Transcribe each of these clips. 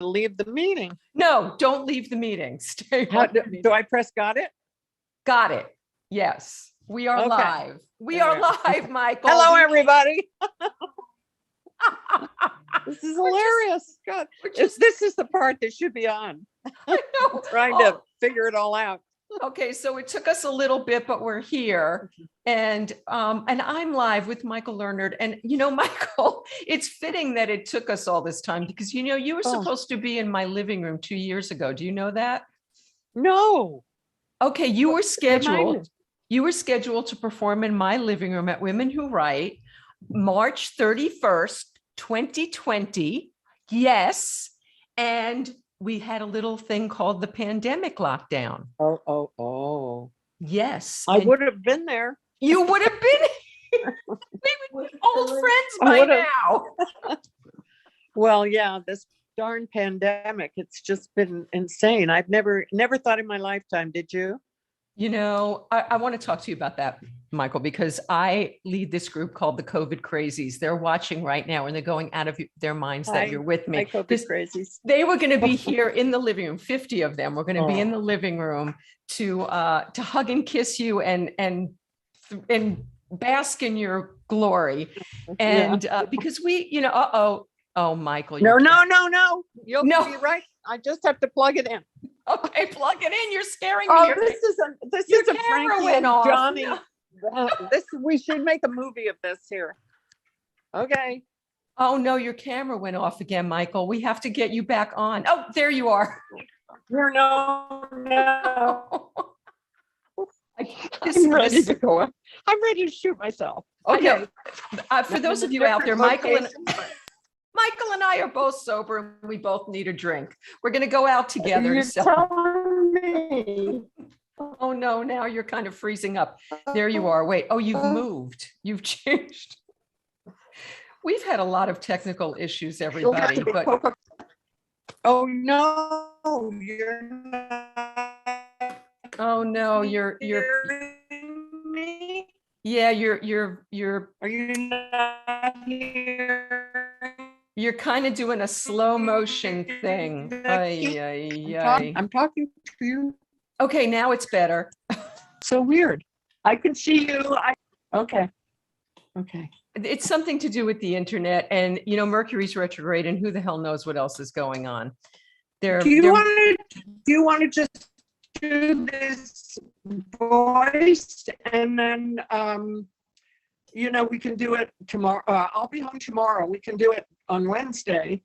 leave the meeting. No, don't leave the meeting. Stay How, on the meeting. do I press got it? Got it. Yes. We are Okay. live. We There are we are. live, Michael. Hello, everybody. This is hilarious. God, this is the part that should be on. I know. Trying to figure it all out. Okay, so it took us a little bit, but we're here, and I'm live with Michael Leonard. And Michael, it's fitting that it took us all this time because you were supposed to be in my living room 2 years ago. Do you know that? No. Okay, you were scheduled. You were scheduled to perform in my living room at Women Who Write, March 31st, 2020. Yes, and we had a little thing called the pandemic lockdown. Oh. Yes. I would have been there. You would have been here. We would be old friends by now. Well, yeah, this darn pandemic, it's just been insane. I've never thought in my lifetime, did you? I want to talk to you about that, Michael, because I lead this group called the COVID Crazies. They're watching right now and they're going out of their minds that you're with me. Hi, COVID Crazies. They were going to be here in the living room. 50 of them were going to be in the living room to hug and kiss you and bask in your glory. And because we, oh, Michael. No. You'll be right. I just have to plug it in. Okay, plug it in. You're scaring me. Oh, this is a Frankie went and off. Johnny. We should make a movie of this here. Okay. Oh no, your camera went off again, Michael. We have to get you back on. Oh, there you are. No. I'm ready to go. I'm ready to shoot myself. Okay. For those of you out there, Michael and I are both sober and we both need a drink. We're going to go out together. You're telling me. Oh no, now you're kind of freezing up. There you are. Wait. Oh, you've moved. You've changed. We've had a lot of technical issues, everybody. But oh no, you're not. Oh no, you're me. Yeah, you're Are you not here? You're kind of doing a slow motion thing. I'm talking to you. Okay, now it's better. So weird. I can see you. Okay. It's something to do with the internet and Mercury's retrograde and who the hell knows what else is going on. Do you want to just do this voice and then we can do it tomorrow. I'll be home tomorrow. We can do it on Wednesday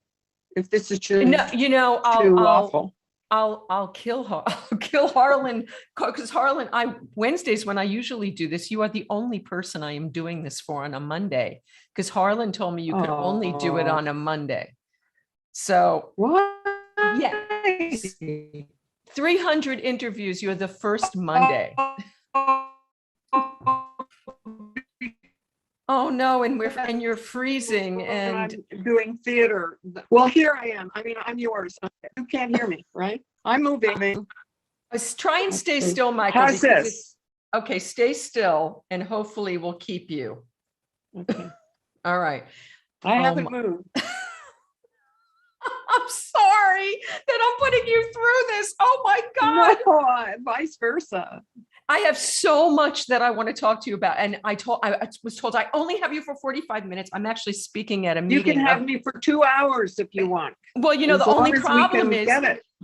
if this is too awful. I'll kill her. I'll kill Harlan because Harlan, Wednesdays when I usually do this, you are the only person I am doing this for on a Monday because Harlan told me you could only do it on a Monday. So what? Yes. 300 interviews. You're the first Monday. Oh no, and you're freezing and I'm doing theater. Well, here I am. I mean, I'm yours. You can't hear me, right? I'm moving. Try and stay still, Michael. How's this? Okay, stay still and hopefully we'll keep you. Okay. All right. I haven't moved. I'm sorry that I'm putting you through this. Oh my God. No, vice versa. I have so much that I want to talk to you about. And I was told I only have you for 45 minutes. I'm actually speaking at a meeting. You can have me for 2 hours if you want. Well, the only problem is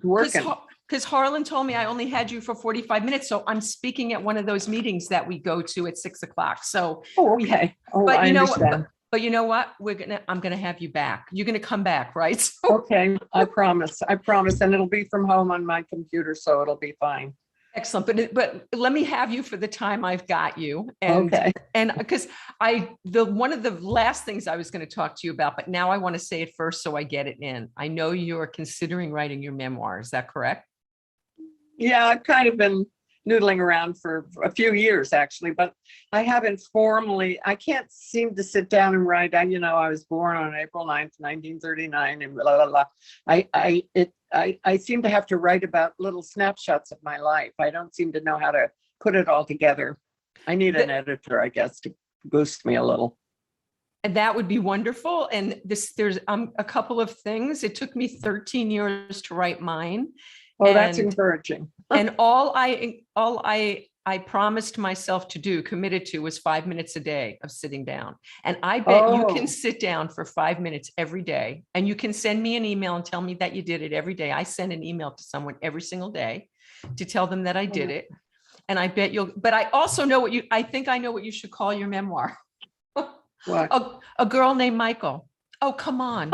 working. Because Harlan told me I only had you for 45 minutes. So I'm speaking at one of those meetings that we go to at 6 o'clock. So okay. But I understand. But you know what? I'm going to have you back. You're going to come back, right? So, okay. I promise. And it'll be from home on my computer. So it'll be fine. Excellent. But let me have you for the time I've got you. And, okay. And because one of the last things I was going to talk to you about, but now I want to say it first so I get it in. I know you're considering writing your memoir. Is that correct? Yeah, I've kind of been noodling around for a few years actually, but I haven't formally. I can't seem to sit down and write. I was born on April 9th, 1939 and blah, blah, blah. I seem to have to write about little snapshots of my life. I don't seem to know how to put it all together. I need an editor, I guess, to boost me a little. And that would be wonderful. And there's a couple of things. It took me 13 years to write mine. Oh, that's And- encouraging. And all I promised myself to do, committed to, was 5 minutes a day of sitting down. And I bet you can sit down for 5 minutes every day, and you can send me an email and tell me that you did it every day. I send an email to someone every single day to tell them that I did it. And I bet but I also know I think I know what you should call your memoir. What? A girl named Michael. Oh, come on.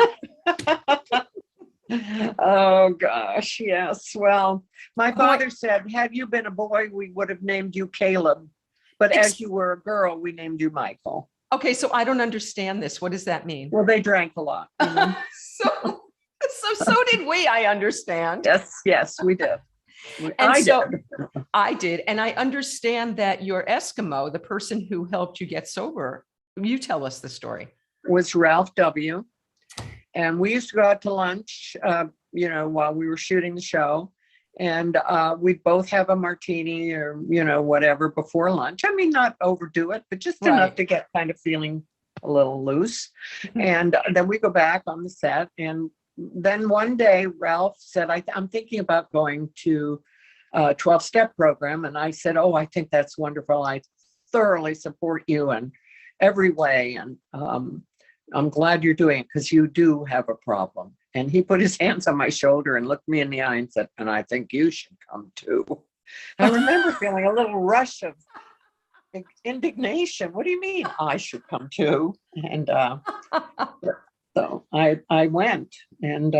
Oh gosh, yes. Well, my father said, had you been a boy, we would have named you Caleb. But as you were a girl, we named you Michael. Okay, so I don't understand this. What does that mean? Well, they drank a lot. You know? So did we, I understand. Yes, we did. I did. And I understand that your Eskimo, the person who helped you get sober, you tell us the story. Was Ralph W. And we used to go out to lunch, while we were shooting the show. And we'd both have a martini or, whatever before lunch. I mean, not overdo it, but just enough to get kind of feeling a little loose. And then we go back on the set. And then one day, Ralph said, I'm thinking about going to a 12-step program. And I said, oh, I think that's wonderful. I thoroughly support you in every way. And I'm glad you're doing it because you do have a problem. And he put his hands on my shoulder and looked me in the eye and said, and I think you should come too. I remember feeling a little rush of indignation. What do you mean I should come too? And so I went, and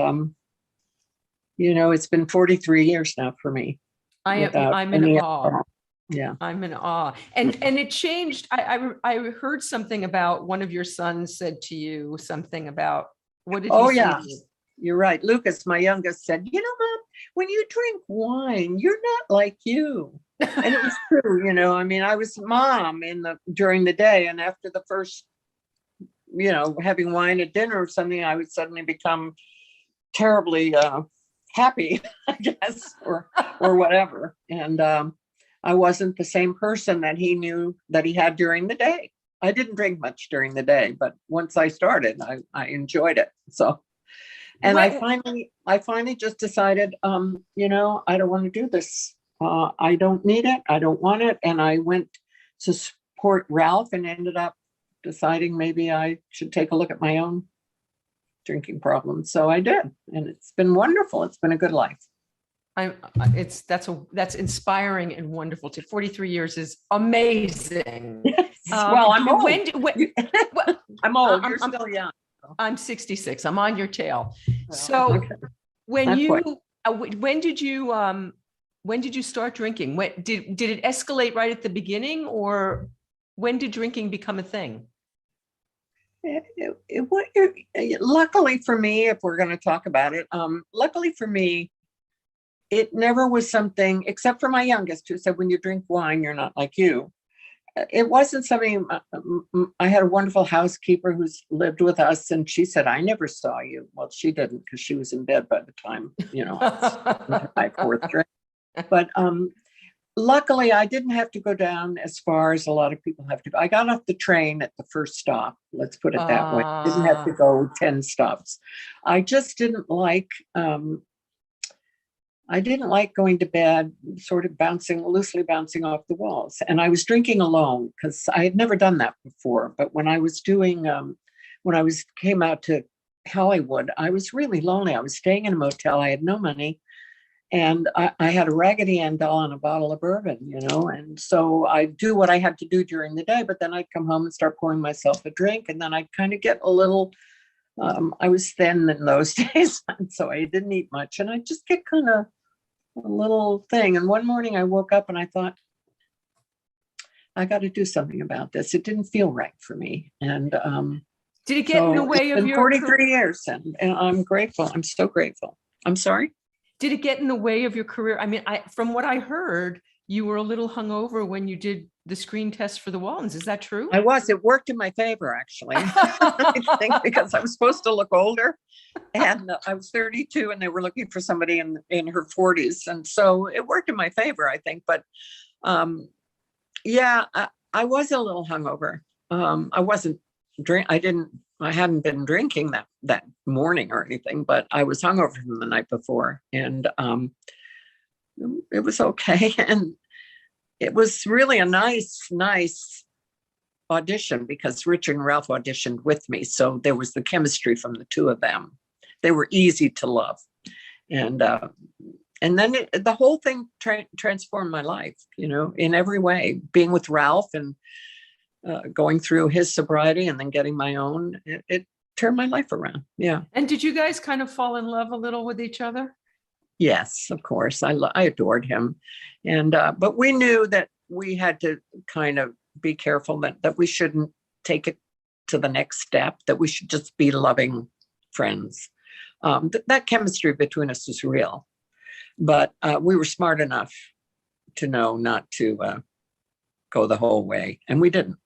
it's been 43 years now for me. I'm in awe. Yeah, I'm in awe. And it changed. I heard something about one of your sons said to you something about, what did he say to you? You're right. Lucas, my youngest, said, Mom, when you drink wine, you're not like you. And it was true. I mean, I was mom during the day, and after the first, having wine at dinner or something, I would suddenly become terribly happy, I guess, or whatever. And I wasn't the same person that he knew that he had during the day. I didn't drink much during the day, but once I started, I enjoyed it. So, and I finally just decided, I don't want to do this. I don't need it. I don't want it. And I went to support Ralph and ended up deciding maybe I should take a look at my own drinking problems. So I did, and it's been wonderful. It's been a good life. That's inspiring and wonderful. 43 years is amazing. Well, I'm old. I'm old. I'm You're still young. I'm 66. I'm on your tail. Well, So okay. when did you start drinking? Did it escalate right at the beginning, or when did drinking become a thing? Luckily for me, if we're going to talk about it, luckily for me, it never was something, except for my youngest, who said, when you drink wine, you're not like you. It wasn't something. I had a wonderful housekeeper who's lived with us, and she said, I never saw you. Well, she didn't, because she was in bed by the time, my fourth drink. But luckily, I didn't have to go down as far as a lot of people have to go. I got off the train at the first stop. Let's put it that way. Didn't have to go 10 stops. I just didn't like. I didn't like going to bed, sort of loosely bouncing off the walls. And I was drinking alone because I had never done that before. But when I was came out to Hollywood, I was really lonely. I was staying in a motel. I had no money. And I had a Raggedy Ann doll and a bottle of bourbon, and so I'd do what I had to do during the day, but then I'd come home and start pouring myself a drink. And then I'd kind of get a little, I was thin in those days, and so I didn't eat much. And I just get kind of a little thing. And one morning I woke up and I thought, I got to do something about this. It didn't feel right for me. And did it get in the way of your 43 years, and I'm grateful. I'm so grateful. I'm sorry. Did it get in the way of your career? I mean, from what I heard, you were a little hungover when you did the screen test for the Waltons. Is that true? I was. It worked in my favor, actually. I think because I was supposed to look older, and I was 32, and they were looking for somebody in her 40s, and so it worked in my favor, I think. But I was a little hungover. I wasn't drink. I hadn't been drinking that morning or anything, but I was hungover from the night before, and it was okay. And it was really a nice audition because Richard and Ralph auditioned with me. So there was the chemistry from the two of them. They were easy to love. And then the whole thing transformed my life, in every way. Being with Ralph and going through his sobriety and then getting my own, it turned my life around. Yeah. And did you guys kind of fall in love a little with each other? Yes, of course. I adored him. And but we knew that we had to kind of be careful that we shouldn't take it to the next step, that we should just be loving friends. That chemistry between us was real, but we were smart enough to know not to go the whole way, and we didn't.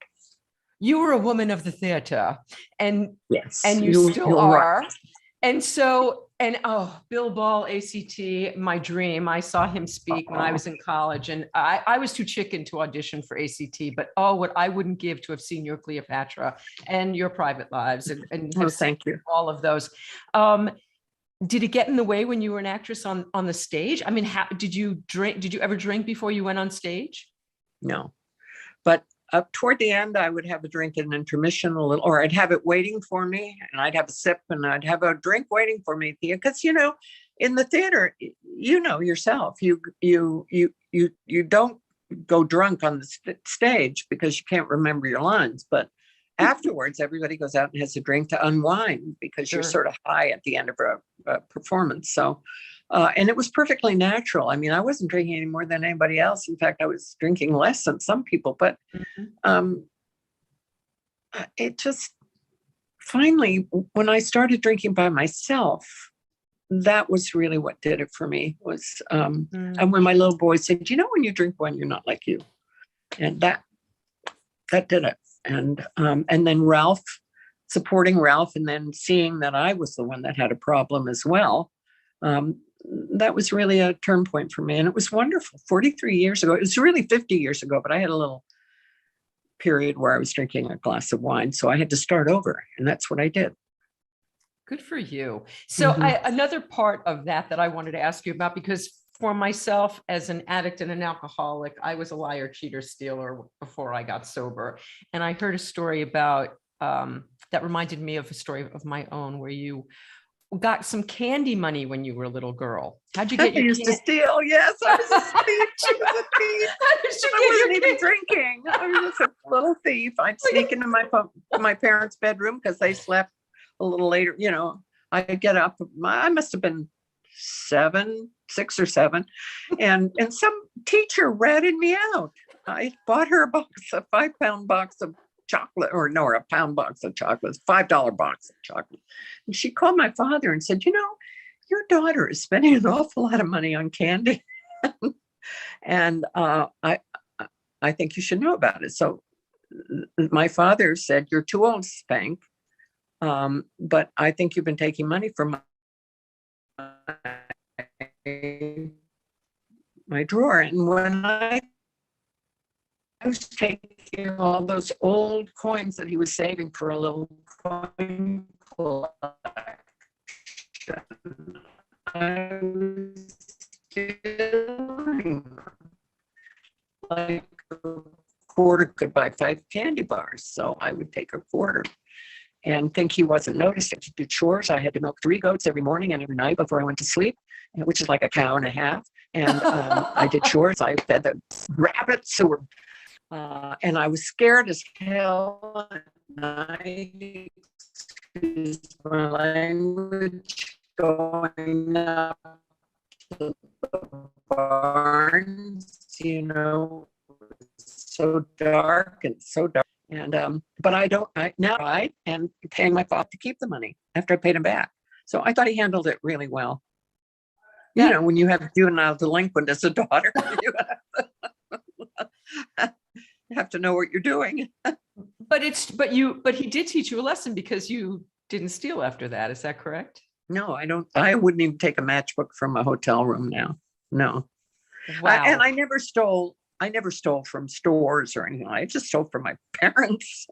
You were a woman of the theater, and yes, and you still are. Right. And so, Bill Ball, ACT, my dream. I saw him speak when I was in college, and I was too chicken to audition for ACT, but what I wouldn't give to have seen your Cleopatra and your Private Lives and thank you. All of those. Did it get in the way when you were an actress on the stage? I mean, did you drink? Did you ever drink before you went on stage? No, but up toward the end, I would have a drink in intermission a little, or I'd have it waiting for me, and I'd have a sip, and I'd have a drink waiting for me. Because in the theater, yourself, you don't go drunk on the stage because you can't remember your lines, but afterwards, everybody goes out and has a drink to unwind because you're sort of high at the end of a performance. So, and it was perfectly natural. I mean, I wasn't drinking any more than anybody else. In fact, I was drinking less than some people, but it just finally, when I started drinking by myself, that was really what did it for me was, and when my little boy said, when you drink one, you're not like you. And that did it. And then Ralph, supporting Ralph, and then seeing that I was the one that had a problem as well. That was really a turn point for me. And it was wonderful. 43 years ago, it was really 50 years ago, but I had a little period where I was drinking a glass of wine. So I had to start over. And that's what I did. Good for you. So another part of that I wanted to ask you about, because for myself as an addict and an alcoholic, I was a liar, cheater, stealer before I got sober. And I heard a story about, that reminded me of a story of my own, where you got some candy money when you were a little girl. How'd you get your used to steal? Yes, I was a thief. I wasn't even drinking. I was just a little thief. I'd sneak into my parents' bedroom because they slept a little later. I'd get up. I must have been 6 or 7, and some teacher ratted me out. I bought her a 5-pound box of chocolate, or a pound box of chocolate, $5 box of chocolate. And she called my father and said, your daughter is spending an awful lot of money on candy. And I think you should know about it. So my father said, you're too old to spank, but I think you've been taking money from my drawer. And when I was taking all those old coins that he was saving for a little coin collection, I was stealing like a quarter could buy 5 candy bars. So I would take a quarter and think he wasn't noticing. To do chores, I had to milk 3 goats every morning and every night before I went to sleep, which is like a cow and a half. And I did chores. I fed the rabbits who were, and I was scared as hell at night. Excuse my language, going up to the barns, so dark and so dark. And but I now and paying my father to keep the money after I paid him back. So I thought he handled it really well. When you have a juvenile delinquent as a daughter, you have to know what you're doing. But he did teach you a lesson, because you didn't steal after that. Is that correct? No, I don't. I wouldn't even take a matchbook from a hotel room now. No. Wow. And I never stole. I never stole from stores or anything. I just stole from my parents.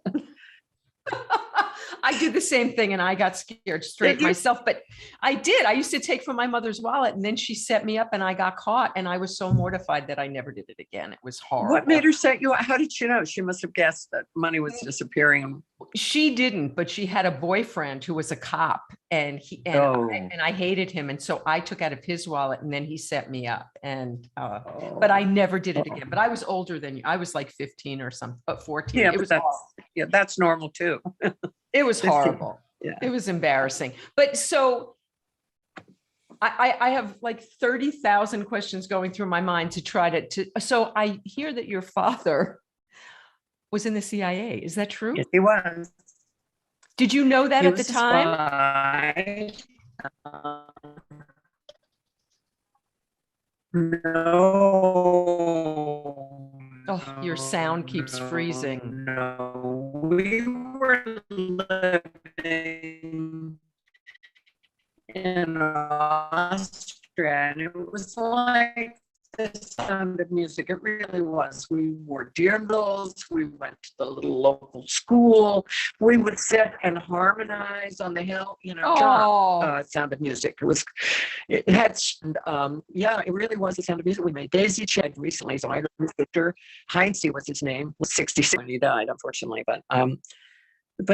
I did the same thing and I got scared straight myself, but I did. I used to take from my mother's wallet and then she set me up and I got caught and I was so mortified that I never did it again. It was horrible. What made her set you up? How did she know? She must have guessed that money was disappearing. She didn't, but she had a boyfriend who was a cop and I hated him. And so I took out of his wallet and then he set me up but I never did it again. But I was older than you. I was like 15 or something, but 14. Yeah, that's normal too. It was horrible. Yeah. It was embarrassing. But so I have like 30,000 questions going through my mind to try to, so I hear that your father was in the CIA. Is that true? Yes, he was. Did you know that at the time? No. Oh, your sound keeps freezing. No, we were living in Austria, and it was like the sound of music. It really was. We wore dirndls. We went to the little local school. We would sit and harmonize on the hill. Sound of music. It really was the sound of music. We made Daisy Chad recently. So I heard his sister, Heinz was his name, was 66 when he died, unfortunately. But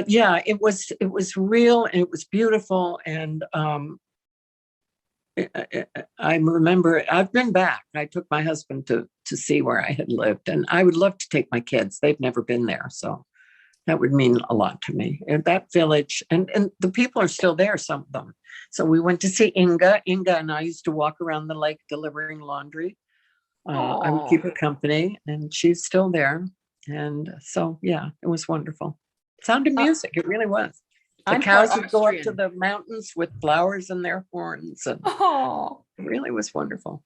yeah, it was real and it was beautiful. And I remember I've been back. I took my husband to see where I had lived, and I would love to take my kids. They've never been there, so that would mean a lot to me. And that village, and the people are still there, some of them. So we went to see Inga. Inga and I used to walk around the lake delivering laundry. I would keep her company, and she's still there. And so, yeah, it was wonderful. Sound of music, it really was. The cows would go up to the mountains with flowers in their horns, and it really was wonderful.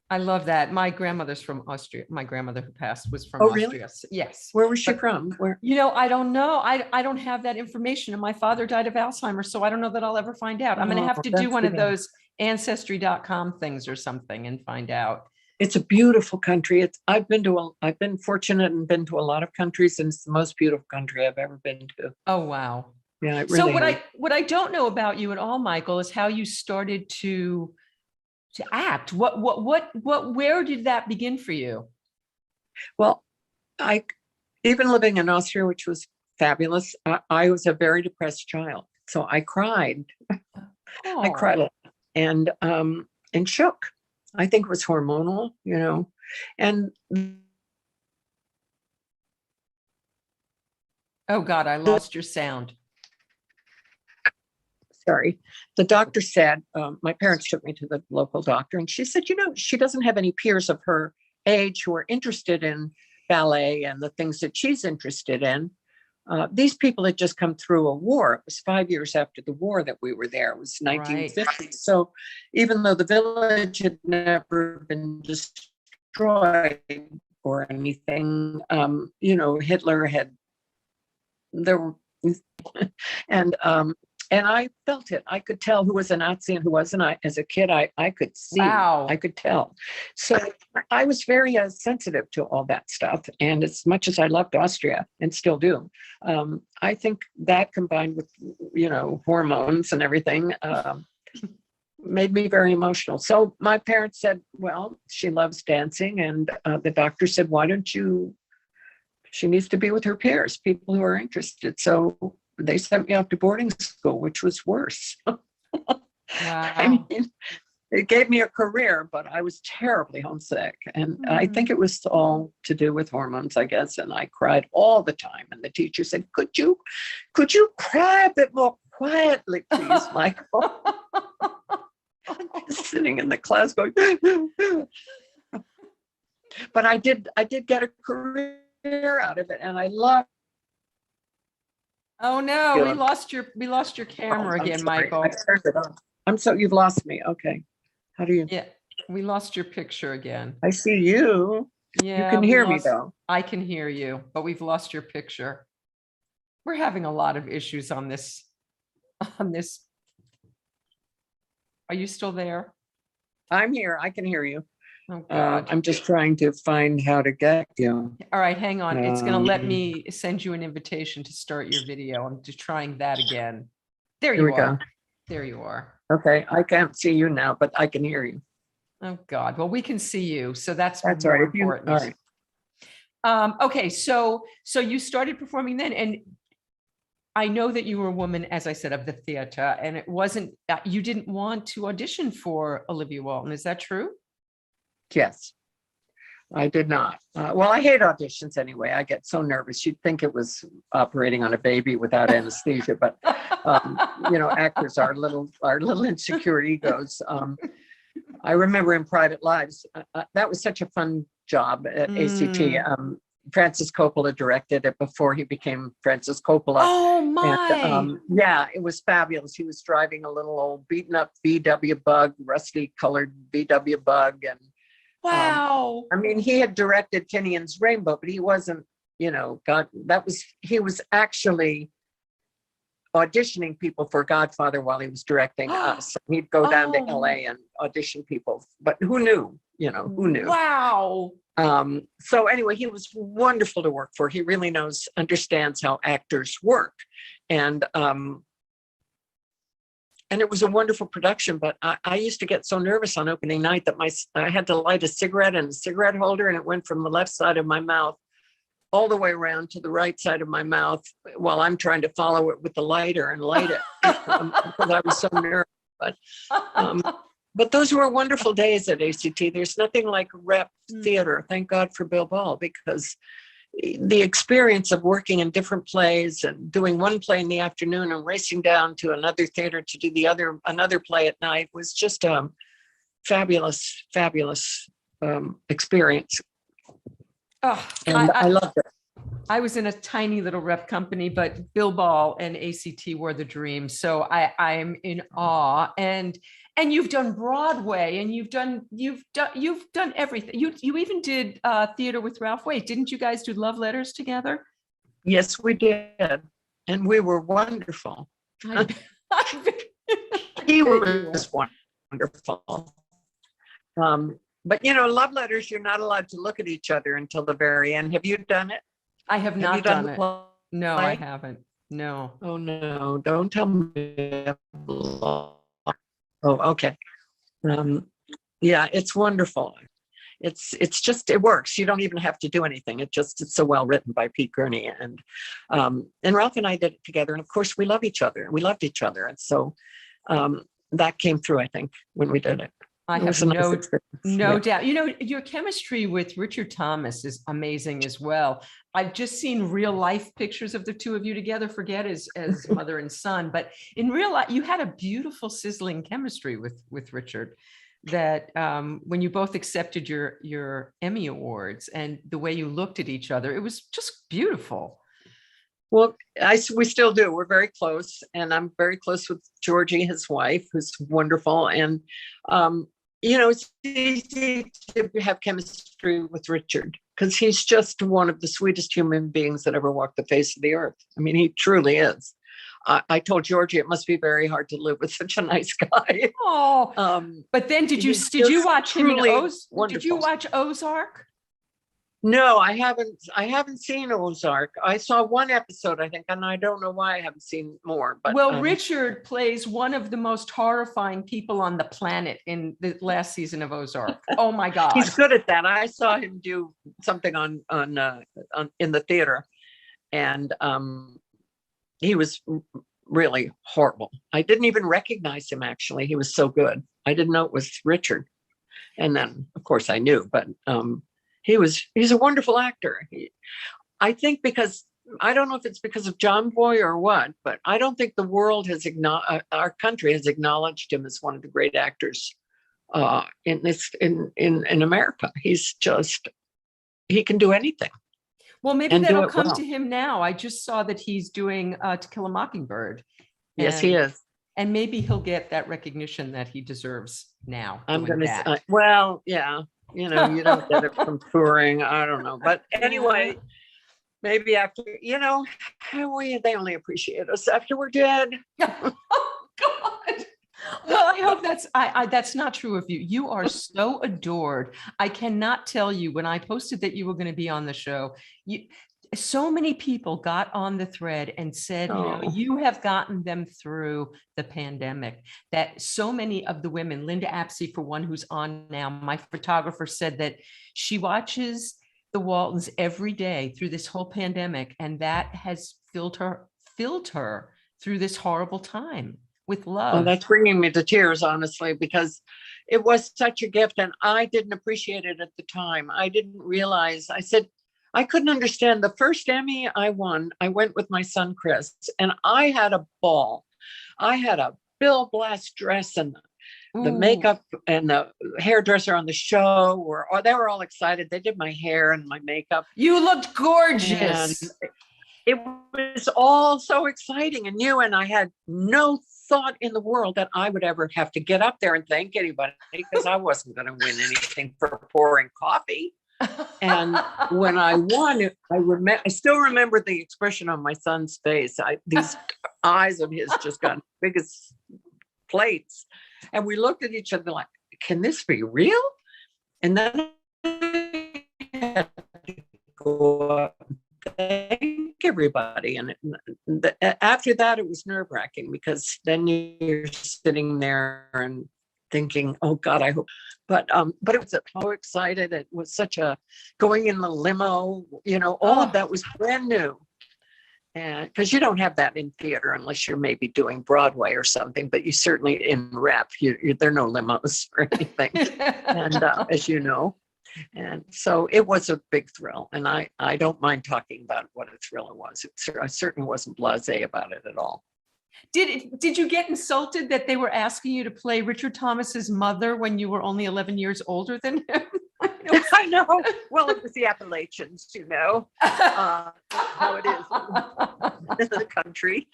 I love that. My grandmother's from Austria. My grandmother who passed was from Austria. Really? Yes. Where was she from? Where? I don't know. I don't have that information. And my father died of Alzheimer's, so I don't know that I'll ever find out. I'm going to have to do one of those ancestry.com things or something and find out. It's a beautiful country. I've been fortunate and been to a lot of countries, and it's the most beautiful country I've ever been to. Oh, wow. Yeah, it really so what I don't know about you at all, Michael, is how you started to act. Where did that begin for you? Well, even living in Austria, which was fabulous, I was a very depressed child. So I cried. I cried a lot and shook. I think it was hormonal, and oh God, I lost your sound. Sorry. The doctor said, my parents took me to the local doctor, and she said, she doesn't have any peers of her age who are interested in ballet and the things that she's interested in. These people had just come through a war. It was 5 years after the war that we were there. It was 1950. Right. So even though the village had never been destroyed or anything, Hitler had, there were, and I felt it. I could tell who was a Nazi and who wasn't. As a kid, I could see. Wow. I could tell. So I was very sensitive to all that stuff. And as much as I loved Austria and still do, I think that combined with, hormones and everything, made me very emotional. So my parents said, well, she loves dancing. And the doctor said, she needs to be with her peers, people who are interested. So they sent me off to boarding school, which was worse. Wow. I mean, it gave me a career, but I was terribly homesick. And I think it was all to do with hormones, I guess. And I cried all the time. And the teacher said, could you cry a bit more quietly, please, Michael? Just sitting in the class going, but I did get a career out of it. And I loved. Oh no, we lost your camera again, Michael. You've lost me. Okay. How do you? Yeah, we lost your picture again. I see you. Yeah. You can hear me though. I can hear you, but we've lost your picture. We're having a lot of issues on this. Are you still there? I'm here. I can hear you. Oh God. I'm just trying to find how to get you. All right, hang on. It's going to let Um, me send you an invitation to start your video. I'm just trying that again. There Here you we are. go. There you are. Okay, I can't see you now, but I can hear you. Oh God. Well, we can see you, so that's That's more all right. If you, important. all right. Okay, so you started performing then, and I know that you were a woman, as I said, of the theater, and it wasn't you didn't want to audition for Olivia Walton. Is that true? Yes, I did not. Well, I hate auditions anyway. I get so nervous. You'd think it was operating on a baby without anesthesia, but actors are little insecure egos. I remember in Private Lives, that was such a fun job at ACT. Francis Coppola directed it before he became Francis Coppola. Oh my! And, it was fabulous. He was driving a little old beaten up VW Bug, rusty colored VW Bug, and wow. I mean, he had directed Tinian's Rainbow, but he wasn't, he was actually auditioning people for Godfather while he was directing us. He'd go down to LA and audition people, but who knew? Who knew? Wow. So anyway, he was wonderful to work for. He really understands how actors work. And it was a wonderful production, but I used to get so nervous on opening night that I had to light a cigarette in a cigarette holder, and it went from the left side of my mouth all the way around to the right side of my mouth while I'm trying to follow it with the lighter and light it because I was so nervous. But those were wonderful days at ACT. There's nothing like rep theater. Thank God for Bill Ball, because the experience of working in different plays and doing one play in the afternoon and racing down to another theater to do another play at night was just a fabulous experience. Oh, and I loved it. I was in a tiny little rep company, but Bill Ball and ACT were the dream. So I'm in awe. And you've done Broadway, and you've done everything. You even did theater with Ralph Waite. Didn't you guys do Love Letters together? Yes, we did, and we were wonderful. He was wonderful. But Love Letters, you're not allowed to look at each other until the very end. Have you done it? I have not done it. No, I haven't. No. Oh no! Don't tell me. Oh, okay. Yeah, it's wonderful. It's just, it works. You don't even have to do anything. It's so well written by Pete Gurney, and Ralph and I did it together. And of course, we love each other. We loved each other, and so that came through, I think, when we did it. I have no doubt. Your chemistry with Richard Thomas is amazing as well. I've just seen real life pictures of the two of you together, forget as mother and son, but in real life, you had a beautiful, sizzling chemistry with Richard that when you both accepted your Emmy Awards and the way you looked at each other, it was just beautiful. Well, we still do. We're very close, and I'm very close with Georgie, his wife, who's wonderful. And, it's easy to have chemistry with Richard because he's just one of the sweetest human beings that ever walked the face of the earth. I mean, he truly is. I told Georgie it must be very hard to live with such a nice guy. Oh, but then did you watch him in Ozark? Did you watch Ozark? No, I haven't seen Ozark. I saw one episode, I think, and I don't know why I haven't seen more. But Richard plays one of the most horrifying people on the planet in the last season of Ozark. Oh my God, he's good at that. I saw him do something on in the theater, and he was really horrible. I didn't even recognize him. Actually, he was so good. I didn't know it was Richard, and then of course I knew, but. He's a wonderful actor. I think because, I don't know if it's because of John Boy or what, but I don't think the world has our country has acknowledged him as one of the great actors in America. He can do anything. Well, maybe that'll come to him now. I just saw that he's doing To Kill a Mockingbird. Yes, he is. And maybe he'll get that recognition that he deserves now. I'm going to say, well, yeah. You don't get it from touring. I don't know. But anyway, maybe after, they only appreciate us after we're dead. Oh, God. Well, I hope that's not true of you. You are so adored. I cannot tell you, when I posted that you were going to be on the show, so many people got on the thread and said how Oh, you have gotten them through the pandemic. That so many of the women, Linda Apsey, for one, who's on now, my photographer, said that she watches the Waltons every day through this whole pandemic, and that has filled her through this horrible time with oh, love. that's bringing me to tears, honestly, because it was such a gift and I didn't appreciate it at the time. I didn't realize, I said, I couldn't understand. The first Emmy I won, I went with my son, Chris, and I had a ball. I had a Bill Blass dress and the Ooh, makeup and the hairdresser on the show they were all excited. They did my hair and my makeup. you looked And gorgeous. it was all so exciting and new. And I had no thought in the world that I would ever have to get up there and thank anybody, because I wasn't going to win anything for pouring coffee. And when I won, I still remember the expression on my son's face. These eyes of his just got big as plates. And we looked at each other like, can this be real? And then I had to go up and thank everybody. And after that, it was nerve-wracking, because then you're sitting there and thinking, oh God, I hope. But it was so excited. It was such a going in the limo, all of that was brand new. And because you don't have that in theater unless you're maybe doing Broadway or something, but you certainly in rep, there are no limos or anything. And as you know, and so it was a big thrill. And I don't mind talking about what a thrill it was. I certainly wasn't blasé about it at all. Did you get insulted that they were asking you to play Richard Thomas's mother when you were only 11 years older than him? I know. Well, it was the Appalachians, how it is in the country.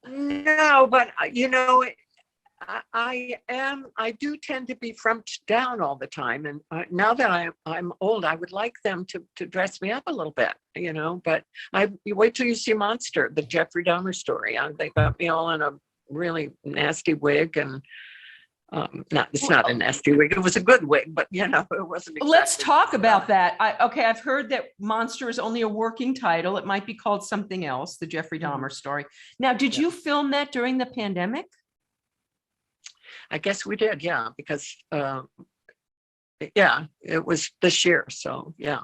No, but I do tend to be frumped down all the time. And now that I'm old, I would like them to dress me up a little bit, but you wait till you see Monster, the Jeffrey Dahmer story. They got me all in a really nasty wig, and it's not a nasty wig. It was a good wig, but it wasn't. Exactly. Let's talk about that. I've heard that Monster is only a working title. It might be called something else, the Jeffrey Dahmer story. Now, did you film that during the pandemic? I guess we did, yeah, because it was this year, so yeah.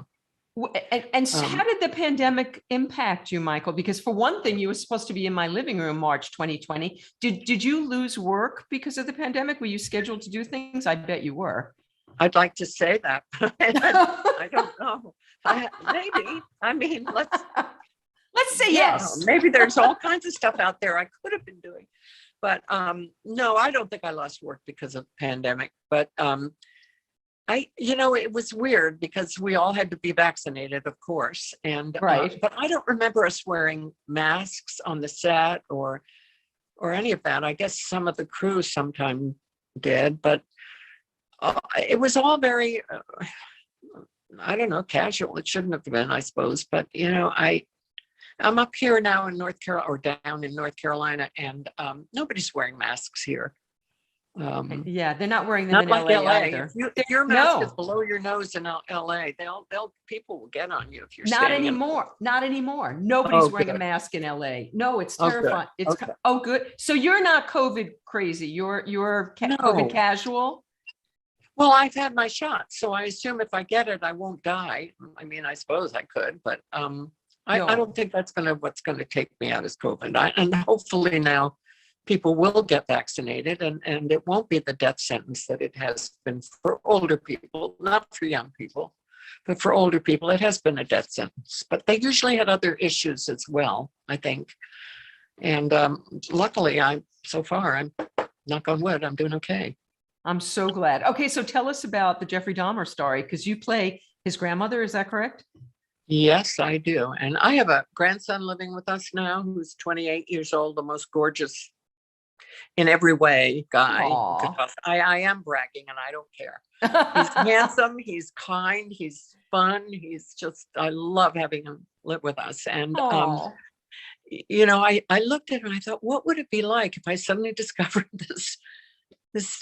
And how did the pandemic impact you, Michael? Because for one thing, you were supposed to be in my living room March 2020. Did you lose work because of the pandemic? Were you scheduled to do things? I bet you were. I'd like to say that, but I don't know. Maybe. I mean, let's say yes. Maybe there's all kinds of stuff out there I could have been doing. But no, I don't think I lost work because of the pandemic. But it was weird because we all had to be vaccinated, of course. And right. But I don't remember us wearing masks on the set or any of that. I guess some of the crew sometimes did, but it was all very, I don't know, casual. It shouldn't have been, I suppose. But I'm up here now in North Carolina, or down in North Carolina, and nobody's wearing masks here. Yeah, they're not wearing them in like LA LA. either. If your mask is below your nose in LA, people will get on you if you're not anymore. Not anymore. Nobody's wearing a mask in LA. No, it's terrifying. Good. It's good. So you're not COVID crazy. You're COVID casual. Well, I've had my shot, so I assume if I get it, I won't die. I mean, I suppose I could, but I don't think that's what's going to take me out is COVID. And hopefully now people will get vaccinated, and it won't be the death sentence that it has been for older people, not for young people, but for older people, it has been a death sentence. But they usually had other issues as well, I think. And luckily, so far, I'm knock on wood, I'm doing okay. I'm so glad. Okay, so tell us about the Jeffrey Dahmer story, because you play his grandmother, is that correct? Yes, I do. And I have a grandson living with us now who's 28 years old, the most gorgeous in every way guy. I am bragging and I don't care. He's handsome, he's kind, he's fun. I love having him live with us. And I looked at it and I thought, what would it be like if I suddenly discovered this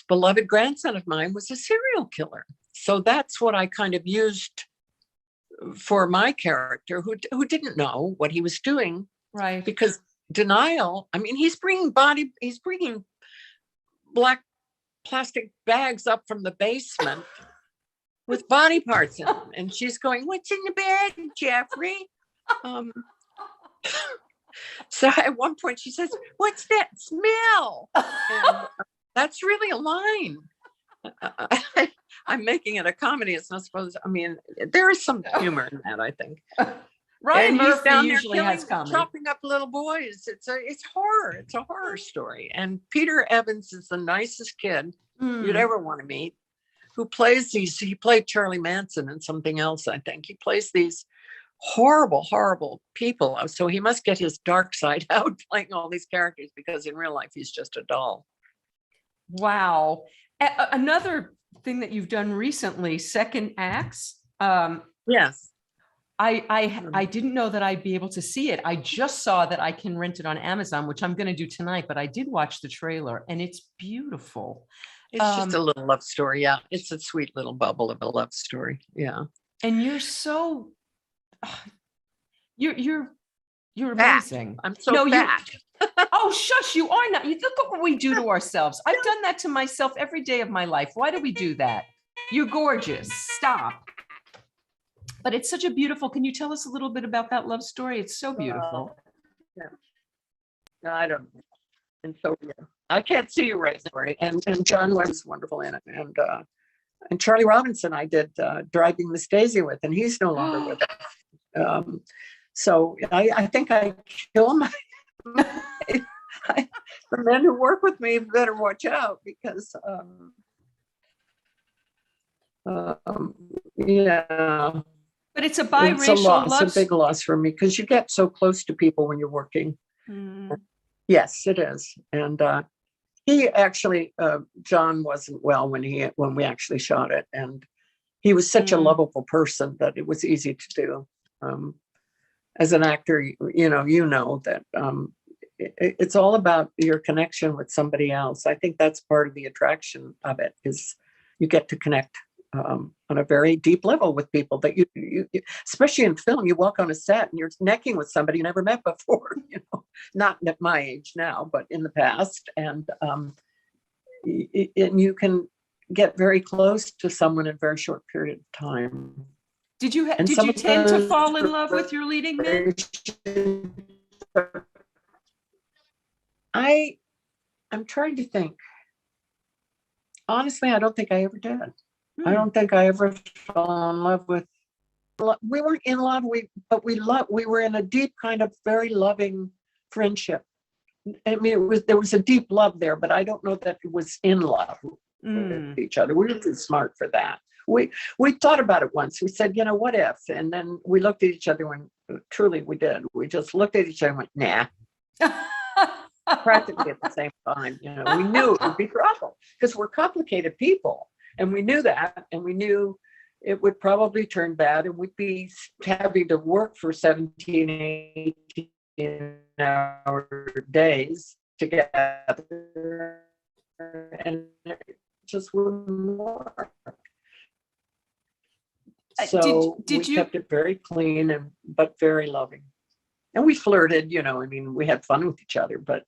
beloved grandson of mine was a serial killer? So that's what I kind of used for my character, who didn't know what he was doing. Right. Because denial, I mean, he's bringing black plastic bags up from the basement with body parts in them. And she's going, "What's in the bag, Jeffrey?" So at one point she says, "What's that smell?" And that's really a line. I'm making it a comedy. It's not supposed. I mean, there is some humor in that, I think. Ryan Murphy Murphy usually has comedy. Chopping up little boys. It's horror. It's a horror story. And Peter Evans is the nicest kid you'd ever want to meet. Who plays these? He played Charlie Manson and something else, I think. He plays these horrible, horrible people. So he must get his dark side out playing all these characters, because in real life he's just a doll. Wow. Another thing that you've done recently, second acts. Yes. I didn't know that I'd be able to see it. I just saw that I can rent it on Amazon, which I'm going to do tonight, but I did watch the trailer and it's beautiful. It's just a little love story. Yeah. It's a sweet little bubble of a love story. Yeah. And you're so, you're amazing. I'm so fat. Oh, shush, you are not. You look at what we do to ourselves. I've done that to myself every day of my life. Why do we do that? You're gorgeous. Stop. But it's such a beautiful, can you tell us a little bit about that love story? It's so beautiful. Yeah. No, I don't. And so, yeah, I can't see you right now. Right? And John was wonderful in it. And Charlie Robinson, I did Driving Miss Daisy with, and he's no longer with us. So I think I kill the men who work with me better watch out, because yeah. But it's a biracial it's a loss, love. a big loss for me, because you get so close to people when you're working. Yes, it is. And he actually, John wasn't well when we actually shot it, and he was such a lovable person that it was easy to do. As an actor, you know that it's all about your connection with somebody else. I think that's part of the attraction of it, is you get to connect on a very deep level with people that you especially in film, you walk on a set and you're necking with somebody you never met before, not at my age now, but in the past. And you can get very close to someone in a very short period of time. Did you tend to fall in love with your leading men? I'm trying to think. Honestly, I don't think I ever did. I don't think I ever fell in love with. We weren't in love. We were in a deep kind of very loving friendship. I mean, there was a deep love there, but I don't know that it was in love with each other. We were too smart for that. We thought about it once. We said, what if? And then we looked at each other, and truly we did. We just looked at each other and went, nah. Practically at the same time. We knew it would be trouble, because we're complicated people. And we knew that, and we knew it would probably turn bad, and we'd be having to work for 17, 18-hour days together, and it just wouldn't work. So we kept it very clean but very loving, and we flirted. We had fun with each other, but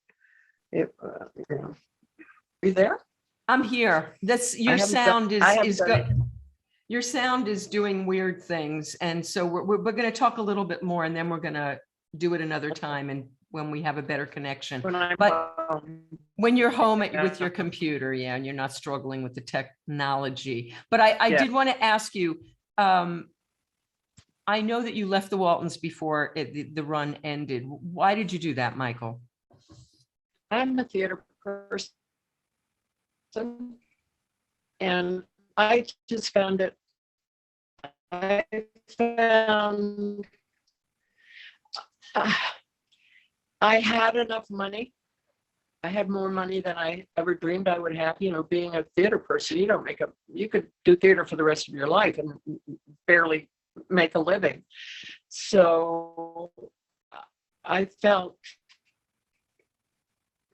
it. Are you there? I'm here. Your sound is doing weird things, and so we're going to talk a little bit more, and then we're going to do it another time, and when we have a better connection. When you're home with your computer, and you're not struggling with the technology. But I did want to ask you. I know that you left the Waltons before the run ended. Why did you do that, Michael? I'm a theater person. And I just found it. I had enough money. I had more money than I ever dreamed I would have. Being a theater person, you could do theater for the rest of your life and barely make a living. So I felt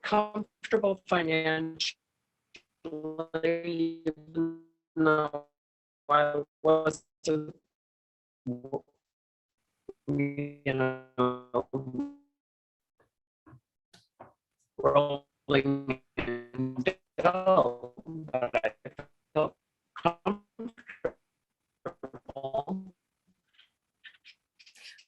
comfortable financially, even though I wasn't, rolling in dough, but I felt comfortable.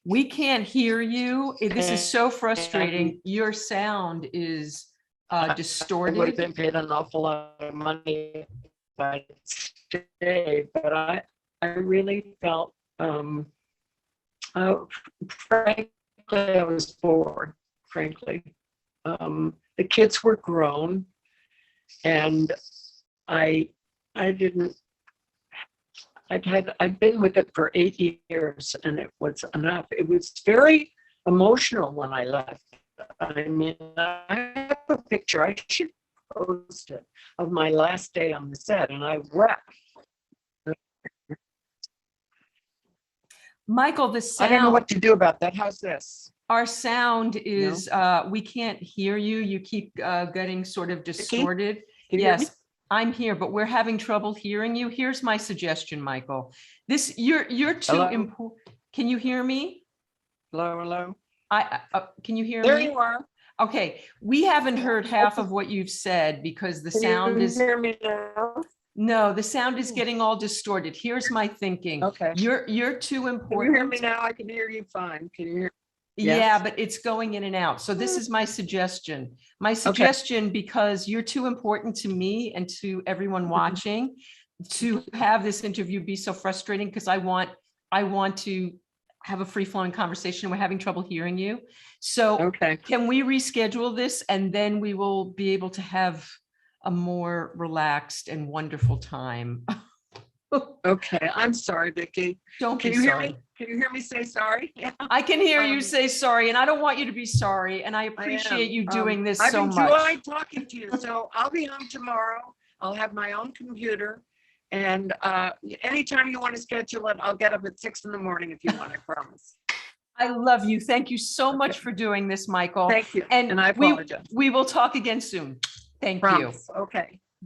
We can't hear you. This is so frustrating. Your sound is I would have distorted. been paid an awful lot of money if I stayed, but I really felt, frankly, I was bored, frankly. The kids were grown, and I'd been with it for 8 years, and it was enough. It was very emotional when I left. I mean, I have a picture, I should post it, of my last day on the set, and I wept. Michael, the I don't know sound, what to do about that. How's this? our sound is, we can't hear you. You keep getting sort of distorted. Can you hear me? Yes, I'm here, but we're having trouble hearing you. Here's my suggestion, Michael. This, you're too Hello? important. Can you hear me? Hello, hello. Can you hear There me? you are. Okay, we haven't heard half of what you've said because the Can sound you is, hear me now? no, the sound is getting all distorted. Here's my thinking. Okay. You're too Can you hear important. me now? I can hear you fine. Can you hear? Yeah, Yes. but it's going in and out. So this is my suggestion. My suggestion, because you're too important to me and to everyone watching, to have this interview be so frustrating, because I want to have a free-flowing conversation. We're having trouble hearing you. So Okay. can we reschedule this, and then we will be able to have a more relaxed and wonderful time. Okay. I'm sorry, Vicki. Don't Can be you hear sorry. me? Can you hear me say sorry? Yeah. I can hear you Um, say sorry, and I don't want you to be sorry, and I appreciate you doing this I've so enjoyed much. talking to you. So I'll be home tomorrow. I'll have my own computer. And anytime you want to schedule it, I'll get up at 6 a.m. if you want, I promise. I love you. Thank you so much for doing this, Michael. Thank you. And And I apologize. we will talk again soon. Thank you. Promise. Okay.